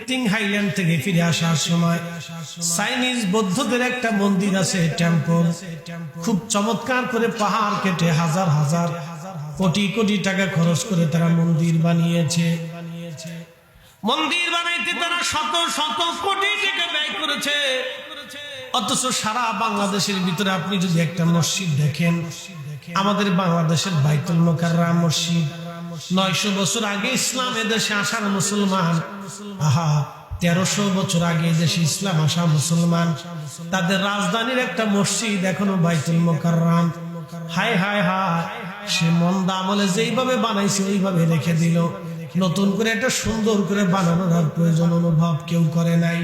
কৃত্রিম হাইল্যান্ড থেকে ফিরে আসার সময় চাইনিজ বৌদ্ধদের একটা মন্দির আছে, টেম্পল, খুব চমৎকার করে পাহাড় কেটে হাজার হাজার কোটি কোটি টাকা খরচ করে তারা মন্দির বানিয়েছে। মন্দির বানাইতে তারা শত শত কোটি টাকা ব্যয় করেছে। অথচ সারা বাংলাদেশের ভিতরে আপনি যদি একটা মসজিদ দেখেন, আমাদের বাংলাদেশের বাইতুল মোকাররম মসজিদ, 900 বছর আগে ইসলাম এদেশে আসার মুসলমান, 1300 বছর আগে দেশে ইসলাম আসা মুসলমান, তাদের রাজধানীর একটা মসজিদ এখনো বাইতুল মোকাররম। হায় হায় হায়, সে মন্দা আমলে যেইভাবে বানাইছে ওইভাবে রেখে দিল। নতুন করে একটা সুন্দর করে বানানোর আর প্রয়োজন অনুভব কেউ করে নাই।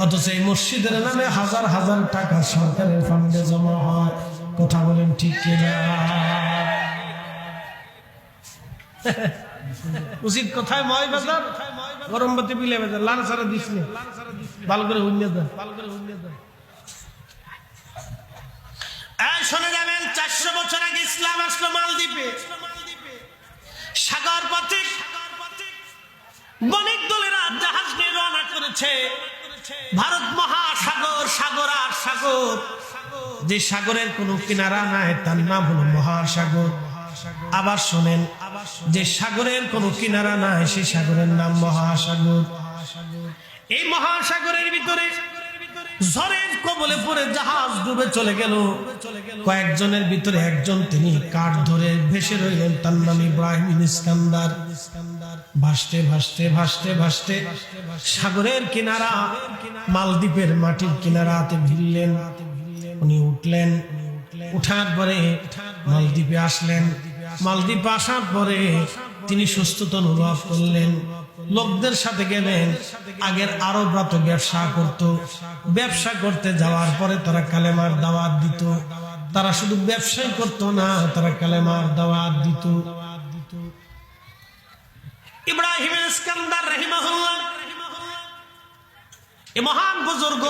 অথচ এই মসজিদের নামে হাজার হাজার টাকা সরকারের ফান্ডে জমা হয়। কথা বলেন ঠিক কিনা? উচিত কোথায় ময় বাজার, গরম বাতি বিলে বাজার, লাল সারা দিস নে, ভালো করে হুইলে দেয়। শোনা যাবেন, 400 বছর আগে ইসলাম আসলো মালদ্বীপে। সাগর পথে বণিক দলেরা জাহাজ নিয়ে রওনা করেছে। ভারত মহাসাগর, সাগর আর সাগর, যে সাগরের কোনো কিনারা নাই তার নাম হলো মহাসাগর। আবার শোনেন, যে সাগরের কোনো কিনারা নাই সেই সাগরের নাম মহাসাগর। এই মহাসাগরের ভিতরে ঝড়ের কবলে পড়ে জাহাজ ডুবে চলে গেল। কয়েকজনের ভিতরে একজন, তিনি কাঠ ধরে ভেসে রইলেন, তার নাম ইব্রাহিম ইস্কান্দার। ভাসতে ভাসতে ভাসতে ভাসতে সাগরের কিনারা, মালদ্বীপের মাটির কিনারাতে ভিড়লেন। উনি উঠলেন, উঠার পরে মালদ্বীপে আসলেন। মালদ্বীপে আসার পরে তিনি সুস্থতা অনুভব করলেন। লোকদের সাথে গেলেন। আগের আরবরা তো ব্যবসা করত, ব্যবসা করতে যাওয়ার পরে তারা কালেমার দাওয়াত দিত। তারা শুধু ব্যবসাই করতো না, তারা কালেমার দাওয়াত দিত। ইব্রাহিম ইস্কান্দার রাহিমাহুল্লাহ, এই মহান বুজুর্গ,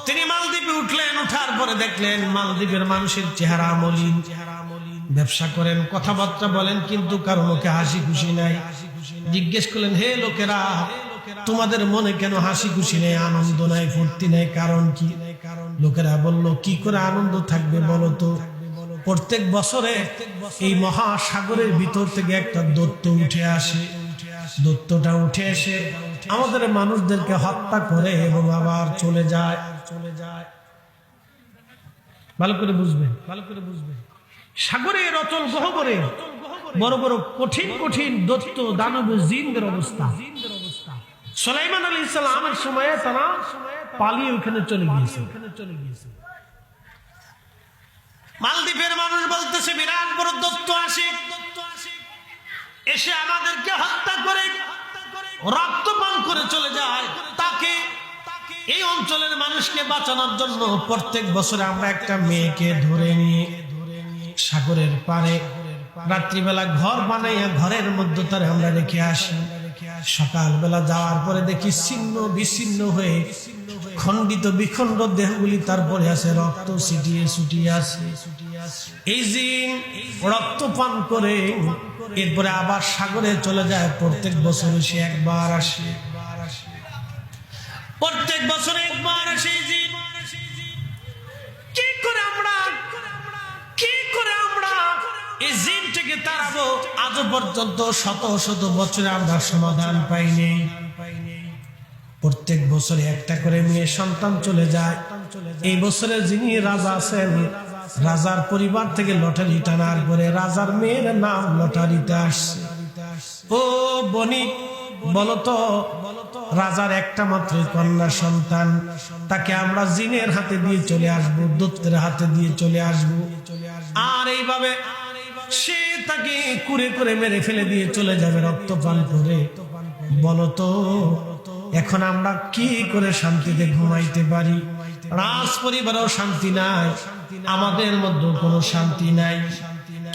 তিনি মালদ্বীপে উঠলেন। উঠার পরে দেখলেন মালদ্বীপের মানুষের চেহারা মলিন। ব্যবসা করেন, কথাবার্তা বলেন, কিন্তু কারো মুখে হাসি খুশি নাই। জিজ্ঞেস করলেন, হে লোকেরা, তোমাদের মনে কেন হাসি খুশি নেই, আনন্দ নাই, ফুর্তি নাই, কারণ কি? লোকেরা বলল, কি করে আনন্দ থাকবে বলো তো? প্রত্যেক বছরে এই মহাসাগরের ভিতর থেকে একটা দৈত্য উঠে আসে। দৈত্যটা উঠে এসে আমাদের মানুষদেরকে হত্যা করে এবং আবার চলে যায়। ভালো করে বুঝবেন, ভালো করে বুঝবেন। সাগরের অচল গহ্বরে বড় বড় কঠিন কঠিন দৈত্য, দানব, জিনদের অবস্থা। সুলাইমান আলাইহিস সালামের সময়ে তারা পালিয়ে ওখানে চলে গিয়েছে। মালদ্বীপের মানুষ বলতেছে, বিরাট বড় দৈত্য আসে, এসে আমাদেরকে হত্যা করে রক্তপান করে চলে যায়। তাকে, এই অঞ্চলের মানুষকে বাঁচানোর জন্য প্রত্যেক বছরে আমরা একটা মেয়েকে ধরে নিয়ে সাগরের পাড়ে রাত্রিবেলা ঘর বানাইয়া ঘরের মধ্যে তারে আমরা রেখে আসি। সকালবেলা যাওয়ার পরে দেখি ছিন্ন বিচ্ছিন্ন হয়ে খণ্ডিত বিখণ্ড দেহগুলি তারপরে আছে, রক্ত ছিটিয়ে ছুটিয়ে আছে। এই জিন রক্ত পান করে এরপরে আবার সাগরে চলে যায়। প্রত্যেক বছর সে একবার আসে, প্রত্যেক বছর একবার আসে। কি করে আমরা এই জিনটাকে তাড়াবো? আজও পর্যন্ত শত শত বছরে আমরা সমাধান পাইনি। প্রত্যেক বছরে একটা করে মেয়ে সন্তান চলে যায়। এই বছরে যিনি রাজা আছেন, রাজার পরিবার থেকে লটারি টানার পরে রাজার মেয়ের নাম লটারিতে আসছে। ও বণিক, বলতো, রাজার একটা মাত্র কন্যা সন্তান, তাকে আমরা জিনের হাতে দিয়ে চলে আসবো, দৈত্যের হাতে দিয়ে চলে আসবো। আর এইভাবে সে তাকে কুরে করে মেরে ফেলে দিয়ে চলে যাবে রক্তপান করে। বলতো, এখন আমরা কি করে শান্তিতে ঘুমাইতে পারি? রাজ পরিবারেও শান্তি নাই, আমাদের মধ্যে কোনো শান্তি নাই।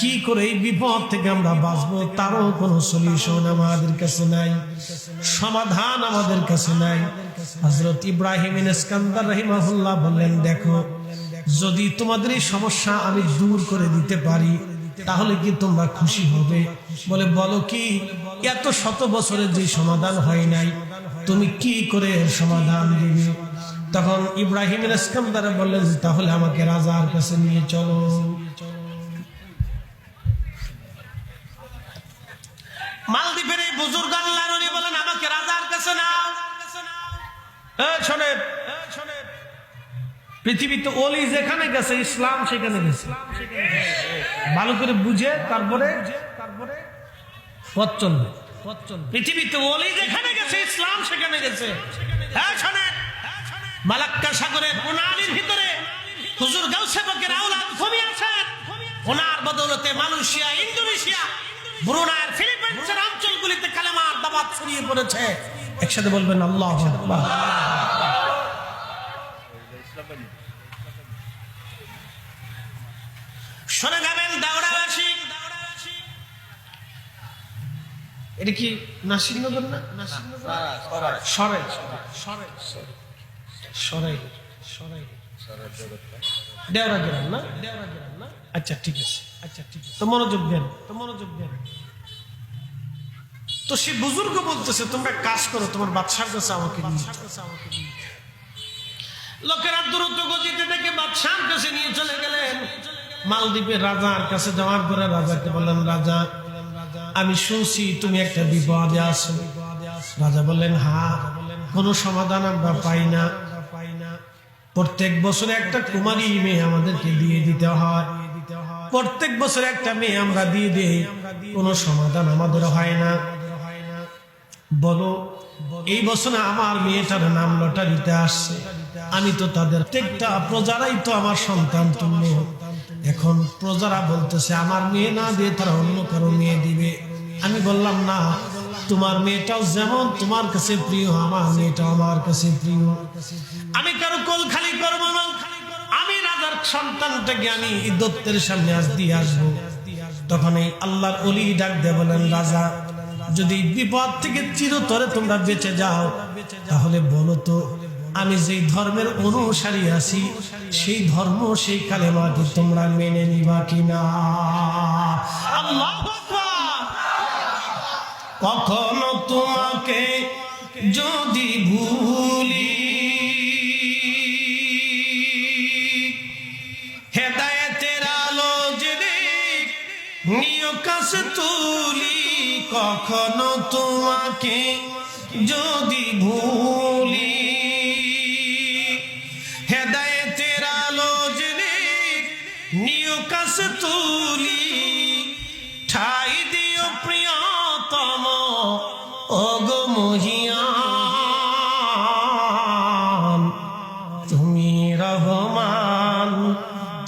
কি করে এই বিপদ থেকে আমরা বাঁচবো তারও কোনো সলিউশন আমাদের কাছে নাই, সমাধান আমাদের কাছে নাই। হযরত ইব্রাহিম ইস্কান্দার রাহিমাহুল্লাহ বললেন, দেখো, যদি তোমাদের এই সমস্যা আমি দূর করে দিতে পারি তাহলে কি তোমরা খুশি হবে? বলে, বলো কি? এত শত বছরের যে সমাধান হয় নাই, তুমি কি করে এর সমাধান দিবে? তখন ইব্রাহিম ইস্কান্দার বললেন, তাহলে আমাকে রাজার কাছে নিয়ে চলো। মালদ্বীপের এই বুজুর্গ আল্লাহর ওলি বলেন, আমাকে রাজার কাছে নাও। শোনেন, পৃথিবীতে ওলি যেখানে গেছে ইসলাম সেখানে গেছে। ভালো করে বুঝে তারপরে পথ চলবে। পৃথিবীতে ওলি যেখানে গেছে ইসলাম সেখানে গেছে। হ্যাঁ শোনেন, মালাক্কা সাগরের প্রণালীর ভিতরে হুজুর গাউসে পাকের আওলাদ ঘুমিয়ে আছেন। ওনার বদৌলতে মালয়েশিয়া, ইন্দোনেশিয়া, ব্রুনাই, ফিলিপাইন্সের অঞ্চলগুলিতে কালেমার দাওয়াত ছড়িয়ে পড়েছে। একসাথে বলবেন আল্লাহু আকবার। শুনে যাবেন দাওরাবাসী, এটা কি নাসিরনগর না? দেওরা গ্রাম না? আচ্ছা ঠিক আছে, তো মনোযোগ দেন। তো সে বুজুর্গ বলতেছে, তোমরা কাজ করো, তোমার বাদশার কাছে আমাকে নিয়ে। লোকেরা দ্রুত গতিতে থেকে বাদশার কাছে নিয়ে চলে গেলেন। মালদ্বীপের রাজার কাছে যাওয়ার পরে রাজাকে বললেন, রাজা আমি শুনছি তুমি একটা বিপদে আছো। রাজা বললেন, হ্যাঁ, কোনো সমাধান আমরা পাই না। প্রত্যেক বছরে একটা কুমারী মেয়ে আমাদেরকে দিয়ে দিতে হয়। প্রত্যেক বছরে একটা মেয়ে আমরা দিয়ে দেই, কোনো সমাধান আমাদের হয় না। বলো, এই বছরে আমার মেয়েটার নাম লটারিতে আসছে। আমি তো তাদের প্রত্যেকটা প্রজারাই তো আমার সন্তান তুল্য। এখন প্রজারা বলতেছে আমার মেয়ে না দিয়ে তারা অন্য কারো মেয়ে দিবে। আমি বললাম, না, তোমার মেয়েটাও যেমন তোমার কাছে প্রিয়, আমার মেয়েটাও আমার কাছে প্রিয়। আমি কারো কোল খালি করবো না। আমি রাজার সন্তানটাকে আমি দত্তের সামনে আজ দিয়ে আসবো। তখন এই আল্লাহর ওলি ডাক দিয়ে বলেন, রাজা যদি বিপদ থেকে চিরতরে তোমরা বেঁচে যাও, তাহলে বলো তো আমি যেই ধর্মের অনুসারী আছি সেই ধর্ম, সেই কালেমাকে তোমরা মেনে নিবা কিনা? আল্লাহু আকবার। কখনো তোমাকে যদি ভুলি, হেদায়েতের আলো জেনে নিয় কাছে তুলি। কখনো তোমাকে যদি ভুলি, হেদায়েতের আলো জেনে নিয় কাছে তুলি। ঠাই দিও প্রিয়তম ওগো মহিয়ান, তুমি রহমান,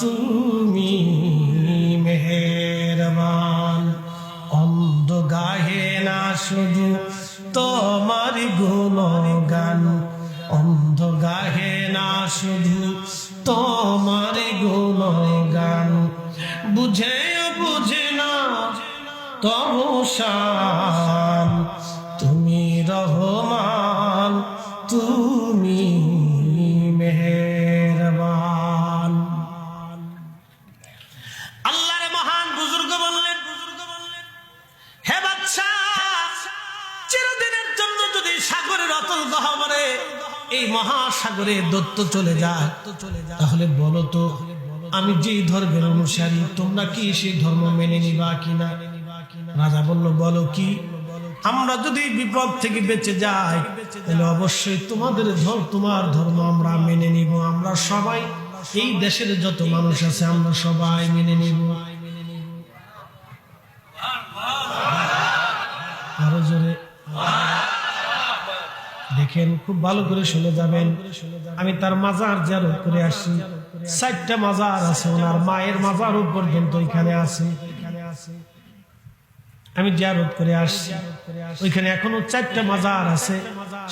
তুমি মেহেরবান। অন্ধ গাহে না শুধু তোমার গুণগান, অন্ধ গাহে না শুধু তোমার গুণগান। বুঝেও বুঝে না তবু শান, তুমি রহমান, তুমি মেহেরবান। আল্লাহর মহান বুজুর্গ বললেন, হে বাদশা, চিরদিনের জন্য যদি সাগরের অতল গহ্বরে এই মহাসাগরে দত্ত চলে যায়, তাহলে বলো তো আমি যেই ধর্মের অনুসারী তোমরা কি সেই ধর্ম মেনে নিবা কিনা? রাজা বলল, বলো কি? আমরা যদি বিপদ থেকে বেঁচে যাই তাহলে অবশ্যই তোমার ধর্ম আমরা মেনে নিব। আমরা সবাই, এই দেশের যত মানুষ আছে আমরা সবাই মেনে নিব। আরো জোরে দেখেন, খুব ভালো করে শুনে যাবেন। আমি তার মাজার জিয়ারত করে আসছি। 4টা মাজার আছে, ওনার মায়ের মাজারও পর্যন্ত এখানে আছে। আমি জিয়ারত করে আসছি, ওইখানে এখনো 4টা মাজার আছে।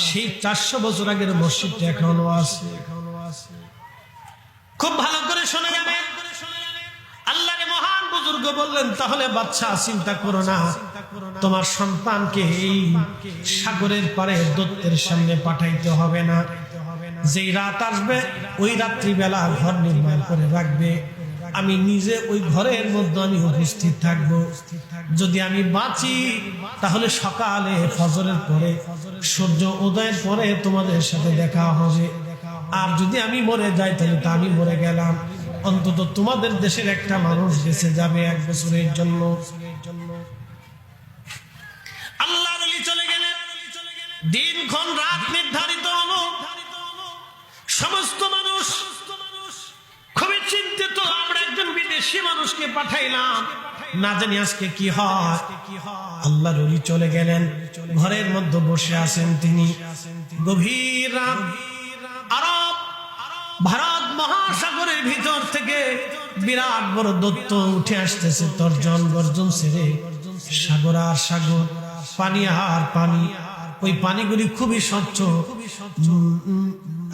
সেই 400 বছর আগের মসজিদটা এখনো আছে। খুব ভালো করে শুনে যাবেন। আল্লাহর মহান বুজুর্গ বললেন, তাহলে বাদশা চিন্তা করো না, তোমার সন্তানকে এই সাগরের পারে দত্তের সামনে পাঠাইতে হবে না। যেই রাত আসবে ওই রাত্রিবেলা ঘর নির্মাণ করে রাখবে। আমি নিজে ওই ঘরের মধ্যে আমি উপস্থিত থাকব। যদি আমি বাঁচি তাহলে সকালে ফজরের পরে সূর্য উদয়ের পরে তোমাদের সাথে দেখা হবে। আর যদি আমি মরে যাই তাহলে তো আমি মরে গেলাম, অন্তত তোমাদের দেশের একটা মানুষ বেঁচে যাবে 1 বছরের জন্য। আল্লাহর ওলি চলে গেলেন, দিনক্ষণ রাত নির্ধারিত হলো। সমস্ত মানুষ খুবই চিন্তিত, আমরা একজন বিদেশি মানুষকে পাঠাইলাম, না জানি আজকে কি হয়। আল্লাহর ওলি চলে গেলেন, ঘরের মধ্যে বসে আছেন তিনি। গভীর রাত, আরব ভারত মহাসাগরের ভিতর থেকে বিরাট বড় দৈত্য উঠে আসতেছে তর্জন গর্জন ছেড়ে। সাগর আর সাগর, পানি আর পানি। ওই পানিগুলি খুবই স্বচ্ছ,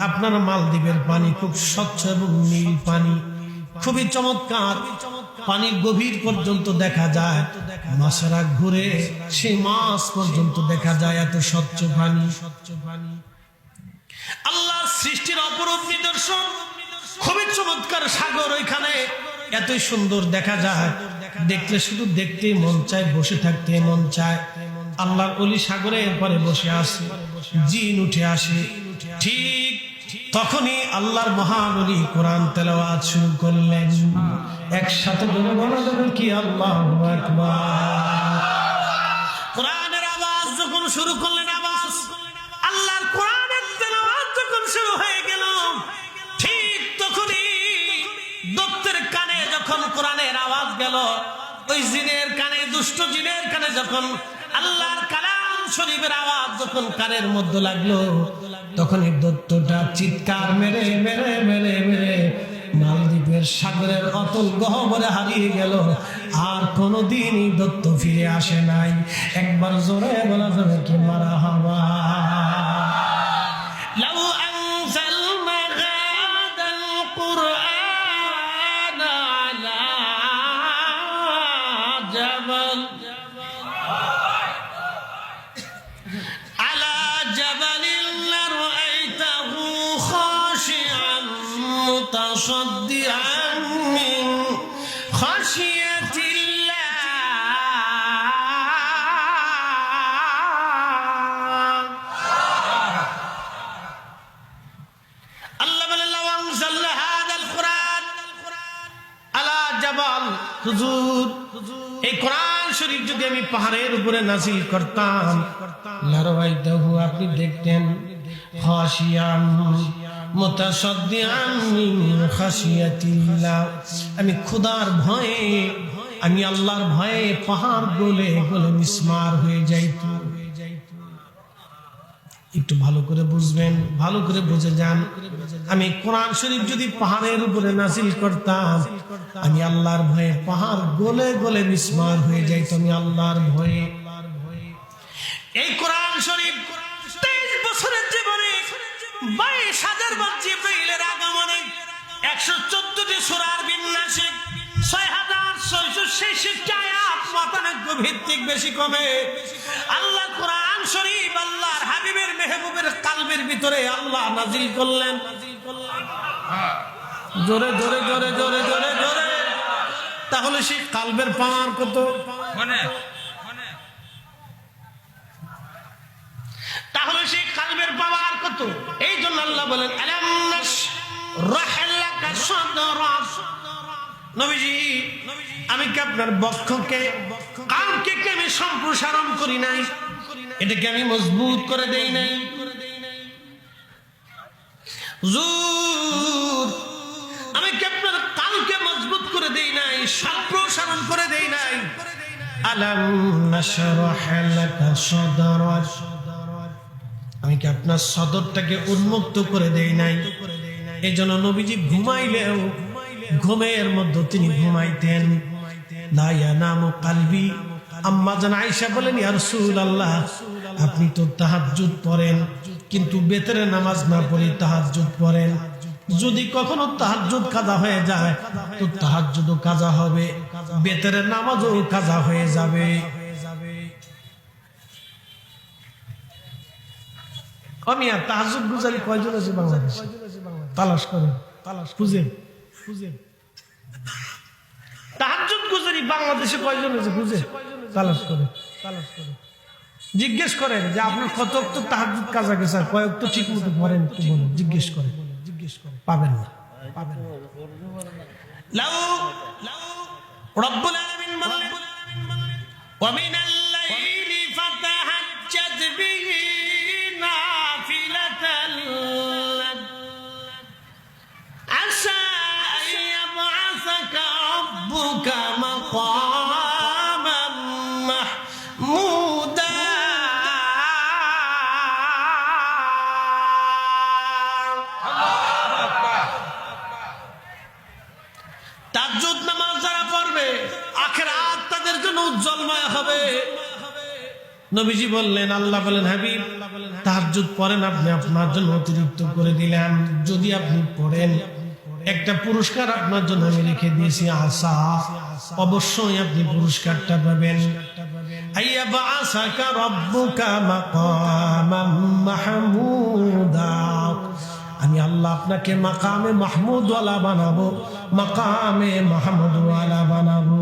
আপনার মালদ্বীপের পানি খুব স্বচ্ছ এবং নীল পানি, খুবই চমৎকার। পানির গভীর পর্যন্ত দেখা যায়, মাছেরা ঘুরে সেই মাছ পর্যন্ত দেখা যায়, এত স্বচ্ছ পানি। আল্লাহর সৃষ্টির অপরূপ নিদর্শন, খুবই চমৎকার সাগর। ওইখানে এতই সুন্দর দেখা যায়, দেখলে শুধু দেখতে মন চায়, বসে থাকতে মন চায়। আল্লাহর ওলি সাগরের পরে বসে আসে, জিন উঠে আসে। ঠিক তখনই আল্লাহর মহান ওলি কোরআন তেলাওয়াত শুরু করলেন। একসাথে বলে কি আল্লাহু আকবার। কোরআনের আওয়াজ যখন শুরু করলেন, আওয়াজ আল্লাহর কোরআনের তেলাওয়াত যখন শুরু হয়ে গেল, ঠিক তখনই দত্তের কানে যখন কোরআনের আওয়াজ গেল, ওই জিনের কানে, দুষ্ট জিনের কানে যখন আল্লাহর কালাম শরীফের আওয়াজ যখন কানের মধ্যে লাগলো, তখন এই দত্তটা চিৎকার মেরে মেরে মেরে মেরে মালদ্বীপের সাগরের অতল গহ্বরে হারিয়ে গেল। আর কোনদিন এই দত্ত ফিরে আসে নাই। একবার জোরে বলা যাবে কি মারহাবা। লাউ আনজালনা হাদাল কুরআন আলা জাবাল متصدعا من خشية الله الله بل لو أنزلنا هذا القرآن على جبل হুজুর এই কোরআন শরীফ যদি আমি পাহাড়ের উপরে নাযিল করতাম, লারাইতাহু আপনি দেখতেন, খাশিয়ান মুতাসাদ্দিআন মিন খাশিয়াতিল্লাহ, আমি খোদার ভয়ে, আমি আল্লাহর ভয়ে পাহাড় গলে গলে মিসমার হয়ে যাইত। একটু ভালো করে বুঝবেন, ভালো করে বুঝে যান। আমি কোরআন শরীফ যদি পাহাড়ের উপরে নাযিল করতাম, আমি আল্লাহর ভয়ে পাহাড় গলে গলে মিসমার হয়ে যাইত, আমি আল্লাহর ভয়ে। এই কোরআন শরীফ 23 বছরের জীবনে 22,000 বার জিবরাইলের আগমনে 114টি সূরার বিন্যাসে 6,666 আয়াত মতানজ্ঞ ভিত্তিক বেশি কমে আল্লাহ কোরআন শরীফ আল্লাহর হাবিবের মেহবুবের কালবের ভিতরে আল্লাহ নাজিল করলেন। জোরে জোরে জোরে জোরে জোরে জোরে। তাহলে সেই কালবের পাওয়ার কত, তাহলে সেই কালবের পাওয়ার কত। এই জন্য আল্লাহ বলেন আলাম নাশরাহ লাকা সাদরাক, নবীজি আমি কি আপনার বক্ষকে, কালকে কি আমি সম্প্রসারণ করি নাই, এটাকে আমি মজবুত করে দেই নাই। হুজুর আমি কি আপনার কালকে মজবুত করে দেই নাই, সম্প্রসারণ করে দেই নাই। আলাম নাশরাহ লাকা সাদরাক, আমি কি আপনার সদরটাকে উন্মুক্ত করে দেই নাই। এই জন্য নবীজি ঘুমাইলেও ঘুমের মধ্যে তিনি ঘুমাইতেন। লা ইয়ানামু কলবি, আম্মা জান আয়েশা বলেন ইয়া রাসূলুল্লাহ আপনি তো তাহাজ্জুদ পড়েন, কিন্তু বেতরে নামাজ না পড়ে তাহাজ্জুদ পড়েন। যদি কখনো তাহাজ্জুদ কাজা হয়ে যায় তো তাহাজ্জুদও কাজা হবে, বেতরে নামাজও কাজা হয়ে যাবে। আমি আর তাহাজ্জুদ গুজারি কয়জন আছে বাংলাদেশ? তালাশ করেন, তালাশ খুঁজেন, খুঁজেন। তাহাজ্জুদ গুজারি বাংলাদেশে কয়জন আছে খুঁজে তালাশ করে, তালাশ করে। জিজ্ঞেস করেন যে আপনার কত ওয়াক্ত তাহাজ্জুদ কাজা গেছে, কয় ওয়াক্ত ঠিক মতো পড়েন একটু বলুন, জিজ্ঞেস করেন, পাবেন না, পাবেন না। লাউ রব্বুল আলামিন বলেন ওয়া মিনাল লাইলি ফাতাহাজ্জাদ বিহি নাফিলাতান লাক আসা আইয়াবআসাকা রাব্বুকা মাকামান মাহমুদা। তাহাজ্জুদ নামাজ যারা পড়বে আখিরাত তাদের জন্য উজ্জ্বলময় হবে। নবীজি বললেন, আল্লাহ বলেন, হাবিব তাহাজ্জুদ পড়েন, আপনি আপনার জন্য অতিরিক্ত করে দিলাম। যদি আপনি পড়েন একটা পুরস্কার আপনার জন্য আমি রেখে দিয়েছি, আসা অবশ্যই আপনি পুরস্কারটা পাবেন। আইয়াবআসাকা রাব্বুকা মাকামান মাহমুদা, আমি আল্লাহ আপনাকে মাকামে মাহমুদ ওয়ালা বানাবো, মাকামে মাহমুদ ওয়ালা বানাবো।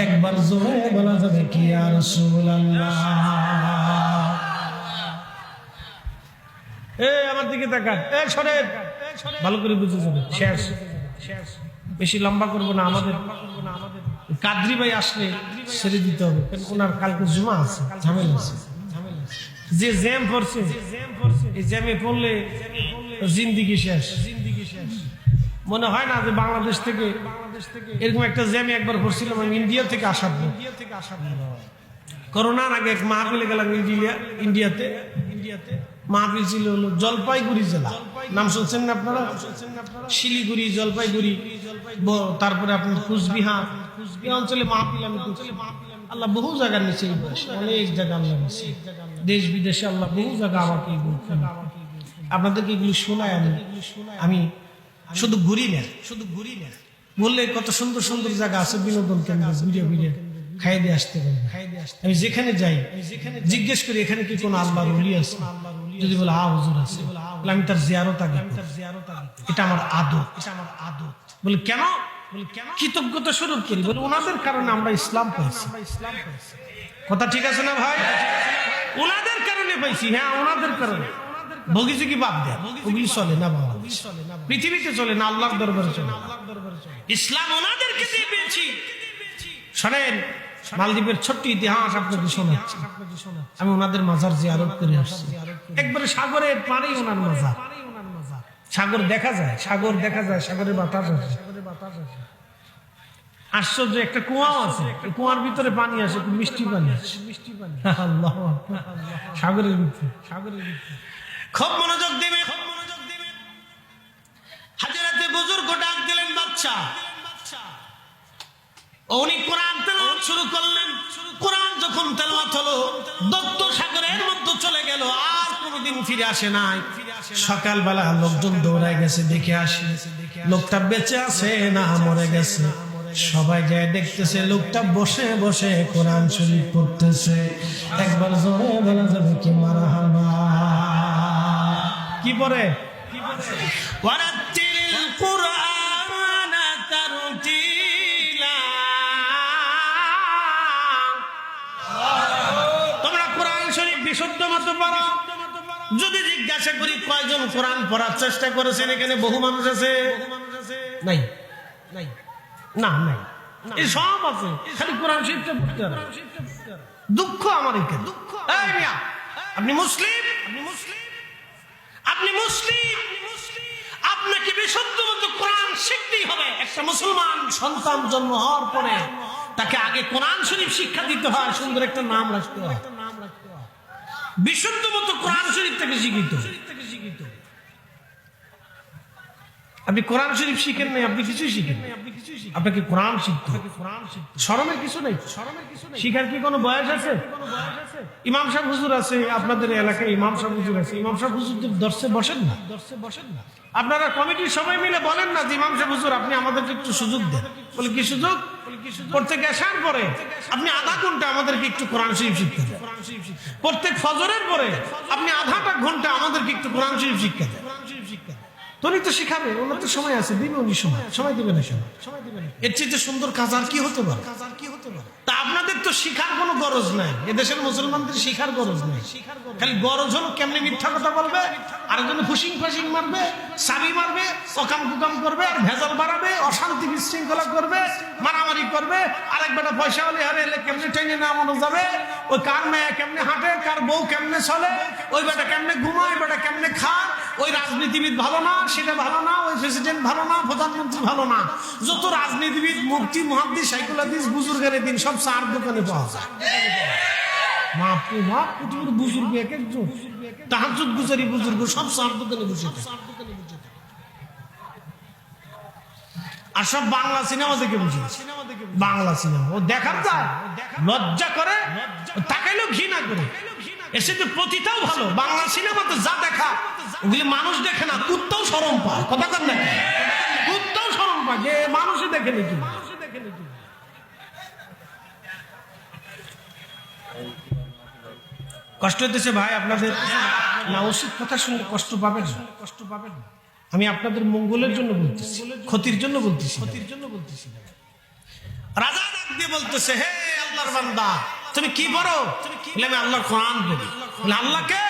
একবার জোরে বলা যাবে কি ইয়া রাসূলুল্লাহ? আমার দিকে তাকান, সরেন, ভালো করে বুঝে যাবেন। শেষ, বেশি লম্বা করবো না। আমাদের কাদরি ভাই আসলে ছেড়ে দিতে হবে, কারণ ওনার কালকে জুমা আছে, ঝামেলা আছে। যে জ্যাম পড়ছে, এই জ্যামে পড়লে জিন্দিগি শেষ। মনে হয় না যে বাংলাদেশ থেকে এরকম একটা জ্যামে একবার পড়ছিলাম আমি ইন্ডিয়া থেকে আসার পর। করোনার আগে এক মাহফিলে গেলাম ইন্ডিয়াতে। মাহফিল ছিল হলো জলপাইগুড়ি জেলা, নাম শুনছেন না আপনারা? শিলিগুড়ি, জলপাইগুড়ি, তারপরে আপনার কুচবিহার, এই অঞ্চলে মাহফিল আমি করছি। আল্লাহ বহু জায়গা নিচে, অনেক জায়গা আল্লাহ নিচে, দেশ বিদেশে আল্লাহ বহু জায়গা আমাকে আপনাদেরকে এগুলি শোনায়। আমি শুধু ঘুরি না, বললে কত সুন্দর সুন্দর জায়গা আছে বিনোদন কেন্দ্র, ঘুরে খাই দিয়ে আসতে পারি। আমি যেখানে যাই জিজ্ঞেস করি এখানে কি কোনো আল্লাহর ওলি আছে? যদি বলে হ্যাঁ হুজুর আছে, আমি তার জিয়ারত আগে, এটা আমার আদত। বলে কেন? কৃতজ্ঞতা স্বরূপ করি। বলে ওনাদের কারণে আমরা ইসলাম পাইছি। কথা ঠিক আছে না ভাই? ওনাদের কারণে পাইছি। হ্যাঁ, ওনাদের কারণে। ভোগিছে কি বাদ দেয়, ওগুলি চলে না বাবা, পৃথিবীতে চলে না, আল্লাহর দরবারে চলে। ইসলাম ওনাদেরকে দিয়ে পেয়েছি। শোনেন, মালদ্বীপের ছোট্ট ইতিহাস আপনাকে শোনাচ্ছি। আমি ওনাদের মাজার জিয়ারত করে আসছি। একবারে সাগরের পাড়ে ওনার মাজার। সাগর দেখা যায়, সাগরের বাতাস আছে। আশ্চর্য, একটা কুয়াও আছে, কুয়ার ভিতরে পানি আসে, মিষ্টি পানি। আল্লাহ, সাগরের ভিতরে। খুব মনোযোগ দিবে। হাজরাতে বুজুর্গ ডাক দিলেন, বাচ্চা। উনি কোরআন তেলাওয়াত শুরু করলেন। কোরআন যখন তেলাওয়াত হলো, দত্ত সাগরের মধ্যে চলে গেল, আর কোনোদিন ফিরে আসে নাই। সকালবেলা লোকজন দৌড়ায় গেছে, দেখে আসে লোকটা বেঁচে আছে না মরে গেছে। সবাই যায় দেখতেছে, লোকটা বসে বসে কোরআন শরীফ পড়তেছে। একবার জোরে বলা যাবে কি মারহাবা? কি পড়ে? ওয়ারাতিল কুরআন তারতিলা। তোমরা কোরআন শরীফ বিশুদ্ধ মতো পড়ো। যদি জিজ্ঞাসা করি কয়জন কোরআন পড়ার চেষ্টা করেছেন এখানে? বহু মানুষ আছে? নাই, এই সব আছে, খালি কোরআন শরীফটা পড়তে হবে। দুঃখ আমার এখানে। আপনি মুসলিম, আপনাকে বিশুদ্ধ মতো কোরআন শিখতেই হবে। একটা মুসলমান সন্তান জন্ম হওয়ার পরে তাকে আগে কোরআন শরীফ শিক্ষা দিতে হয়, সুন্দর একটা নাম রাখতে হয়। বিশুদ্ধ মতো কোরআন শরীফ থেকে শিখিত। আপনি কোরআন শরীফ শিখেন নাই, আপনি কিছুই শিখেন। আপনাকে কোরআন শিখতে হবে। শরমের কিছু নেই। শিখার কি কোনো বয়স আছে? ইমাম সাহেব হুজুর আছে আপনাদের এলাকায়, ইমাম সাহেব হুজুর আছে, ইমাম সাহেব হুজুরদের দর্শে বসেন না? আপনারা কমিটির সবাই মিলে বলেন না যে ইমাম সাহেব হুজুর আপনি আমাদেরকে একটু সুযোগ দেন? বলে কি সুযোগ? প্রত্যেক এশার পরে আপনি আধা ঘন্টা আমাদেরকে একটু কোরআন শরীফ শিখতে দেন। প্রত্যেক ফজরের পরে আপনি আধাটা ঘন্টা আমাদেরকে একটু কোরআন শরীফ শিক্ষা দেন। উনি তো শিখাবে, ওনার তো সময় আছে, দিবে উনি সময় দেবে না। এর চেয়ে সুন্দর কাজ আর কি হতে পারে? তা আপনাদের তো শিখার কোনো গরজ নাই, এদেশের মুসলমানদের শিখার গরজ নাই, খালি গরজ হলো কেমনি মিথ্যা কথা বলবে, আরেকজন ফুসিং ফাসিং মারবে, সাবি মারবে, অকাম কুকাম করবে, আর ভেজাল বাড়াবে, অশান্তি বিশৃঙ্খলা করবে, মারামারি করবে, আরেক বেটা পয়সা হলে হারে এলে কেমনে ট্রেনে নামানো যাবে, ওই কার মেয়ে কেমনে হাঁটে, কার বউ কেমনে চলে, ওই বেটা কেমনে ঘুমায়, ওই বেটা কেমনে খায়, ওই রাজনীতিবিদ ভালো না, সেটা ভালো না, ওই প্রেসিডেন্ট ভালো না, প্রধানমন্ত্রী ভালো না, যত রাজনীতিবিদ মুফতি মুহাদ্দিস সাইকুল হাদিস বুজুর্গের দিন সব চার দোকানে পাওয়া যায়। মাপু মাপ প্রচুর বুজুর্গ, এক একজন তাহাজ্জুদ গুজারি বুজুর্গ সব চার দোকানে বসে থাকে। আর সব বাংলা সিনেমা দেখে বুঝি, বাংলা সিনেমা ও দেখার যায়, লজ্জা করে, তাকাইলেও ঘৃণা করে। এসে যে প্রতিটাও ভালো, বাংলা সিনেমাতে যা দেখা ওগুলি মানুষ দেখে না, কুত্তাও শরম পায়, কথা কর না, কুত্তাও শরম পায় যে মানুষই দেখে নাকি। কষ্ট হইতেছে ভাই আপনাদের? না, উচিত কথা শুনলে কষ্ট পাবেন, কষ্ট পাবেন। আমি আপনাদের মঙ্গলের জন্য বলতেছি, ক্ষতির জন্য বলতেছি, ক্ষতির জন্য বলতেছি। রাজা ডাক দিয়ে বলতেছে, হে আল্লাহর বান্দা, তুমি কি পড়ো? বলে আমি আল্লাহর কোরআন পড়ি। বলে আল্লাহকে?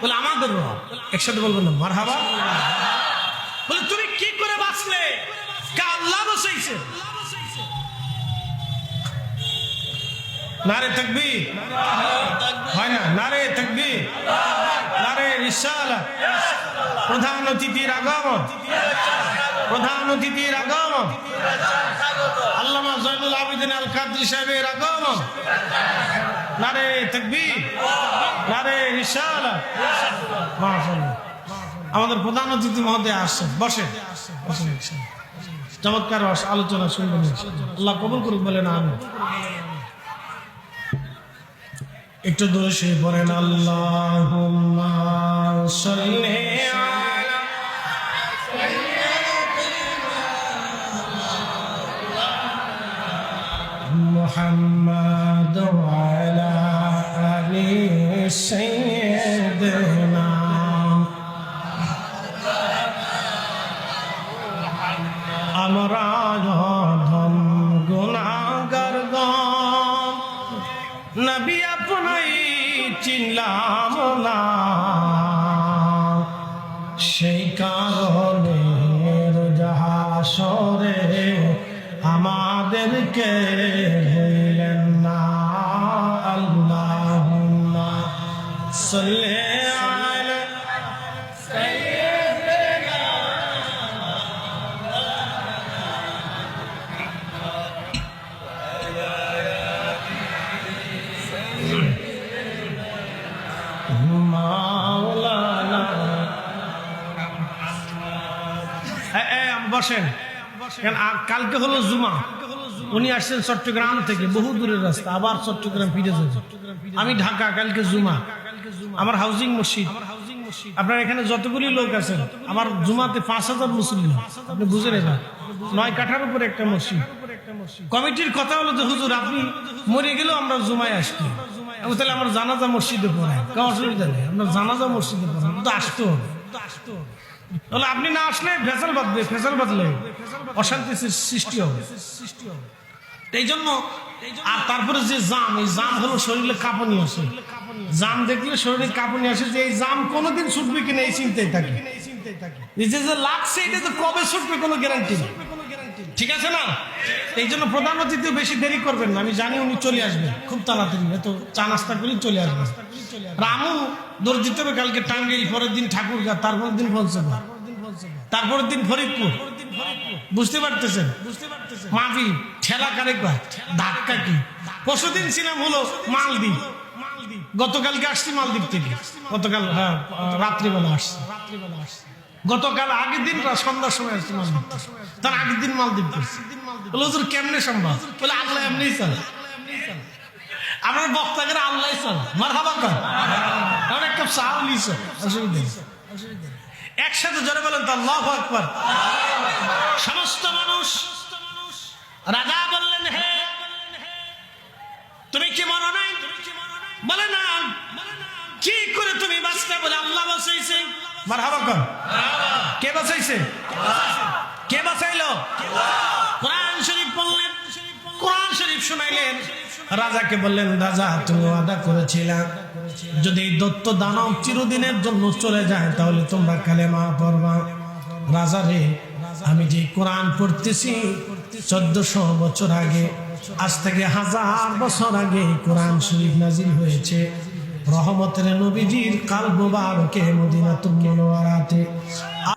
বলে আমাদের রব। একসাথে বলবেন না মারহাবা? বলে তুমি কি করে বাঁচলে? কে আল্লাহ বসাইছে? নারে তাকবীর হয় না? নারে তাকবীর, নারে রিসালাত। প্রধান অতিথির আগমন, প্রধান অতিথির আগমন, আল্লামা জয়নুল আবেদিন আল কাদরি সাহেবের আগমন। নারে তাকবীর, নারে রিসালাত। মাশাআল্লাহ, আমাদের প্রধান অতিথি মহোদয় আসছেন, বসেন, বসেন। চমৎকার আলোচনা শুনবেন, আল্লাহ কবুল করুক, বলেন আমিন। একটু দোষে পড়েন আল্লাহুম্মা সাল্লি আলা মুহাম্মাদ ওয়া আলা আলি সাইয়্যিদিনা। আমরা অধম গুনাহগার গণ, নবী আপনাই চিনলাম না, সেই কারণে হাসরে আমাদেরকে ভুলেন না। আল্লাহুম্মা সাল্লি আলা সাইয়্যিদিনা। বসেন, কালকে হলো জুমা, উনি আসছেন চট্টগ্রাম থেকে, বহু দূরের রাস্তা, আবার চট্টগ্রাম ফিরে যাবে। আমি ঢাকা, কালকে জুমা, আমার হাউজিং মসজিদ। আপনার এখানে যতগুলি লোক আছেন, আমার জুমাতে 5000 মুসলিম, আপনি বুঝেন, এটা 9 কাঠার উপরে একটা মসজিদ। কমিটির কথা হলো যে হুজুর আপনি মরে গেলেও আমরা জুমায় আসছি, তাহলে আমার জানাজা মসজিদে পড়ায়, কোনো অসুবিধা নেই, আপনার জানাজা মসজিদে পড়ায়, তো আসতে হবে। তাহলে আপনি না আসলে ফেসাল বাঁধবে, ফেসাল বাঁধলে অশান্তি সৃষ্টি হবে। এই জন্য, আর তারপরে যে জাম, এই জাম হলো শরীরে কাঁপুনি আসে, জাম দেখলে শরীরে কাঁপুনি আসে, যে এই জাম কোনোদিন ছুটবে কিনা এই চিন্তায় থাকে, যে লাগছে এটা তো কবে ছুটবে কোনো গ্যারান্টি নেই, ঠিক আছে না? এই জন্য প্রধান অতিথি বেশি দেরি করবেন না, আমি জানি উনি চলে আসবেন খুব তাড়াতাড়ি, এত চা নাস্তা করে চলে আসবেন। রামু দৌড় দিতে হবে কালকে টাঙ্গাইল, পরের দিন ঠাকুরগাঁ, তারপরের দিন পঞ্চগড়, তারপরের দিন ফরিদপুর, বুঝতে পারতেছেন? মাফি ঠেলা কারে কয়, ধাক্কা কি। পরশুদিন ছিলাম হলো মালদ্বীপ, গতকালকে আসছি মালদ্বীপ থেকে, গতকাল হ্যাঁ রাত্রিবেলা আসছি, গতকাল আগের দিন সন্ধ্যার সময় আসছি মালদ্বীপ, তার আগের দিন মালদ্বীপ করছি। বলে হুজুর কেমনে সম্ভব? বলে আল্লাহ এমনি চলে, আমার বক্তাকে আল্লাহ চলে, মারহাবা কর, এমন একটা চাও নিছ, অসুবিধা একসাথে জোরে বলেন তো আল্লাহু আকবার। সমস্ত মানুষ, রাজা বললেন, হে তুমি কি মনে নাই? বলে না। কি করে তুমি বাঁচতে? বলে আল্লাহ বাঁচাইছে। মারহাবা কর। কে বাঁচাইছে? কে বাঁচাইলো? কোরআন শরীফ পড়লেন, কোরআন শরীফ শুনাইলেন। রাজাকে বললেন, রাজা তুমি ওয়াদা করেছিলে যদি এই দত্ত দানব চিরদিনের জন্য চলে যায় তাহলে তোমরা কালেমা পড়বা। রাজা রে, আমি যে কোরআন পড়তেছি 1400 বছর আগে, আজ থেকে 1000 বছর আগে কোরআন শরীফ নাজিল হয়েছে রহমতের নবীজির কালব মুবারকে মদিনাতুল মুনাওয়ারাতে।